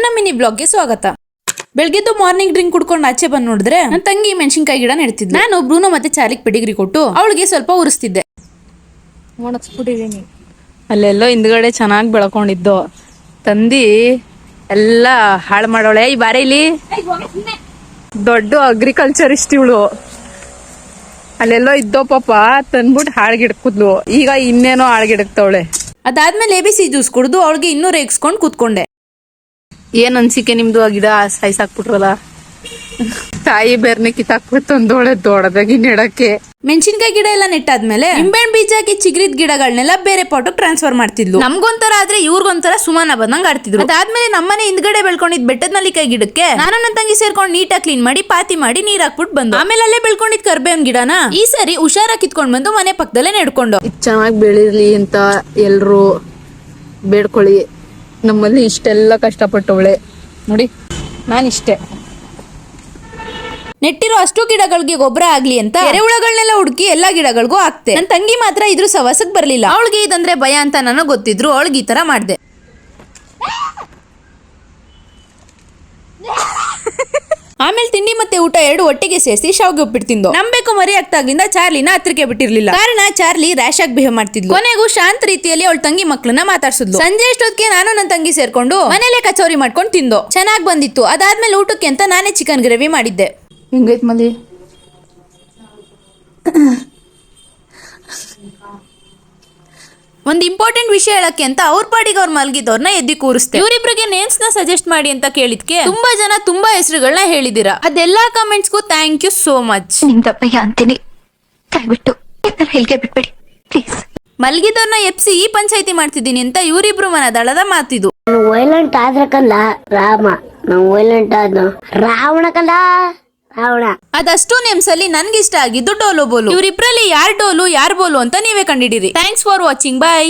ನನ್ನ ಮಿನಿ ಬ್ಲಾಗ್ಗೆ ಸ್ವಾಗತ. ಬೆಳಗ್ಗೆದ್ದು morning drink ಕುಡ್ಕೊಂಡು ಆಚೆ ಬಂದ್ ನೋಡಿದ್ರೆ ನನ್ನ ತಂಗಿ ಮೆಣಸಿನಕಾಯಿ ಗಿಡ ನೆಡ್ತಿದ್ದೆ. ನಾನು ಬ್ರೂನೋ ಮತ್ತೆ ಚಾರ್ಲಿಗೆ ಪೆಡಿಗ್ರಿ ಕೊಟ್ಟು ಅವಳಿಗೆ ಸ್ವಲ್ಪ ಉರಿಸ್ತಿದ್ದೆ. ಅಲ್ಲೆಲ್ಲೋ ಹಿಂದ್ಗಡೆ ಚೆನ್ನಾಗಿ ಬೆಳ್ಕೊಂಡಿದ್ದು ತಂದಿ ಎಲ್ಲ ಹಾಳು ಮಾಡೋಳೆ. ಈ ಬಾರಿ ಇಲ್ಲಿ ದೊಡ್ಡ ಅಗ್ರಿಕಲ್ಚರಿಸ್ಟ್ ಇವಳು. ಅಲ್ಲೆಲ್ಲೋ ಇದ್ದೋ ಪಾಪ ತಂದ್ಬಿಟ್ಟು ಹಾಳ್ಗಿಡ್ಕುದ್ಲು. ಈಗ ಇನ್ನೇನೋ ಹಾಳ್ಗಿಡಕ್ತವಳೆ. ಅದಾದ್ಮೇಲೆ ABC ಜ್ಯೂಸ್ ಕುಡಿದು ಅವಳಿಗೆ ಇನ್ನೂ ರೇಗಿಸ್ಕೊಂಡು ಕೂತ್ಕೊಂಡೆ. ಏನ್ ಅನ್ಸಿಕೆ ನಿಮ್ದು? ಆ ಗಿಡ ಸಾಯ್ಸಾಕ್ಬಿಟ್ರಲ್ಲ. ತಾಯಿ ಬೇರ್ನೆ ಕಿತ್ತಾಕ್ಬಿಟ್ಟು ತಂದೋಳೆ ದೊಡ್ಡದಾಗಿ ನೆಡಕ್ಕೆ. ಮೆಣಸಿನಕಾಯಿ ಗಿಡ ಎಲ್ಲ ನೆಟ್ಟಾದ್ಮೇಲೆ ನಿಂಬೆಹಣ್ಣು ಬೀಜ ಹಾಕಿ ಚಿಗ್ರಿದ್ ಗಿಡಗಳನ್ನೆಲ್ಲ ಬೇರೆ ಪಾಟಕ್ ಟ್ರಾನ್ಸ್ಫರ್ ಮಾಡ್ತಿದ್ಲು. ನಮ್ಗೊಂಥರ ಆದ್ರೆ ಇವ್ರಿಗೊಂಥರ ಸುಮಾನ ಬಂದಂಗ್ ಆಡ್ತಿದ್ರು. ಅದಾದ್ಮೇಲೆ ನಮ್ಮನೆ ಹಿಂದ್ಗಡೆ ಬೆಳ್ಕೊಂಡಿದ್ ಬೆಟ್ಟದ ನಲ್ಲಿಕಾಯಿ ಗಿಡಕ್ಕೆ ನಾನು ನನ್ನ ತಂಗಿ ಸೇರ್ಕೊಂಡು ನೀಟಾಗಿ ಕ್ಲೀನ್ ಮಾಡಿ ಪಾತಿ ಮಾಡಿ ನೀರ್ ಹಾಕ್ಬಿಟ್ಟು ಬಂದು ಆಮೇಲೆ ಅಲ್ಲೇ ಬೆಳ್ಕೊಂಡಿದ್ ಕರ್ಬೇವಿನ ಗಿಡನ ಈ ಸರಿ ಹುಷಾರಾಗಿ ಕಿತ್ಕೊಂಡ್ ಬಂದು ಮನೆ ಪಕ್ಕದಲ್ಲೇ ನೆಡ್ಕೊಂಡು ಚೆನ್ನಾಗಿ ಬೆಳಿರ್ಲಿ ಅಂತ ಎಲ್ರು ಬೇಡ್ಕೊಳ್ಳಿ. ನಮ್ಮಲ್ಲಿ ಇಷ್ಟೆಲ್ಲ ಕಷ್ಟಪಟ್ಟವಳೆ ನೋಡಿ. ನಾನಿಷ್ಟೇ ನೆಟ್ಟಿರೋ ಅಷ್ಟು ಗಿಡಗಳಿಗೆ ಗೊಬ್ಬರ ಆಗ್ಲಿ ಅಂತ ಎರೆಹುಳಗಳನ್ನೆಲ್ಲ ಹುಡುಕಿ ಎಲ್ಲಾ ಗಿಡಗಳಿಗೂ ಹಾಕ್ತೆ. ನನ್ನ ತಂಗಿ ಮಾತ್ರ ಇದ್ರ ಸವಸಕ್ ಬರ್ಲಿಲ್ಲ. ಅವಳಿಗೆ ಇದಂದ್ರೆ ಭಯ ಅಂತ ನನಗೆ ಗೊತ್ತಿದ್ರು ಅವಳಿಗೆ ಈ ತರ ಮಾಡ್ದೆ. ಆಮೇಲೆ ತಿಂಡಿ ಮತ್ತೆ ಊಟ ಎರಡು ಒಟ್ಟಿಗೆ ಸೇರಿಸಿ ಶಾವ್ಗೆ ಉಪ್ಪಿಟ್ಟು ತಿಂದು ನಂಬೇಕು ಮರಿ ಆಗ್ತಾಗ್ಲಿಂದ ಚಾರ್ಲಿನ ಹತ್ರಕ್ಕೆ ಬಿಟ್ಟಿರ್ಲಿಲ್ಲ. ಕಾರಣ ಚಾರ್ಲಿ ರ್ಯಾಶ್ ಆಗಿ ಬಿಹೇವ್ ಮಾಡ್ತಿದ್ಲು. ಕೊನೆಗೂ ಶಾಂತ ರೀತಿಯಲ್ಲಿ ಅವಳ ತಂಗಿ ಮಕ್ಕಳನ್ನ ಮಾತಾಡ್ಸಿದ್ಲು. ಸಂಜೆ ಅಷ್ಟೊತ್ತಿಗೆ ನಾನು ನನ್ನ ತಂಗಿ ಸೇರ್ಕೊಂಡು ಮನೇಲೆ ಕಚೋರಿ ಮಾಡ್ಕೊಂಡು ತಿಂದು ಚೆನ್ನಾಗಿ ಬಂದಿತ್ತು. ಅದಾದ್ಮೇಲೆ ಊಟಕ್ಕೆ ಅಂತ ನಾನೇ ಚಿಕನ್ ಗ್ರೇವಿ ಮಾಡಿದ್ದೆ. ಹಿಂಗೈತ್ ಮಲ್ಲಿ. ಒಂದ್ ಇಂಪಾರ್ಟೆಂಟ್ ವಿಷಯ ಹೇಳಕ್ಕೆ ಅಂತ ಅವ್ರ ಪಾಡಿಗೆ ಅವ್ರ ಮಲ್ಗಿದವ್ರನ್ನ ಎದ್ದಿ ಕೂರಿಸ್ತೆ. ಇವರಿಬ್ರಿಗೆ ನೇಮ್ಸ್ ನ ಸಜೆಸ್ಟ್ ಮಾಡಿ ಅಂತ ಕೇಳಿದ್ಕೆ ತುಂಬಾ ಜನ ತುಂಬಾ ಹೆಸರುಗಳನ್ನ ಹೇಳಿದಿರಾ. ಅದೆಲ್ಲಾ ಕಮೆಂಟ್ಸ್ಗೂ ಥ್ಯಾಂಕ್ ಯು ಸೋ ಮಚ್. ನಿಮ್ದಪ್ಪಯ್ಯ ಅಂತೀನಿ, ದಯವಿಟ್ಟು ಹೇಳಿಕೆ ಬಿಟ್ಬಿಡಿ ಪ್ಲೀಸ್. ಮಲ್ಗಿದವ್ರನ್ನ ಎಪ್ಸಿ ಈ ಪಂಚಾಯಿತಿ ಮಾಡ್ತಿದ್ದೀನಿ ಅಂತ ಇವರಿಬ್ರು ಮನದಳದ ಮಾತಿದು. ವೈಲೆಂಟ್ ಆದ್ರ ಕಂದ ರಾಮ, ನಾವು ವೈಲೆಂಟ್ ಆದ ರಾವಣ ಕಂದ ರಾವಣ. ಅದಷ್ಟು ನೇಮ್ಸ್ ಅಲ್ಲಿ ನನ್ಗೆ ಇಷ್ಟ ಆಗಿದ್ದು ಡೋಲು ಬೋಲು. ಇವರಿಬ್ರಲ್ಲಿ ಯಾರ್ ಡೋಲು ಯಾರ್ ಬೋಲು ಅಂತ ನೀವೇ ಕಂಡಿಡಿರಿ. Thanks for watching. ಬಾಯ್.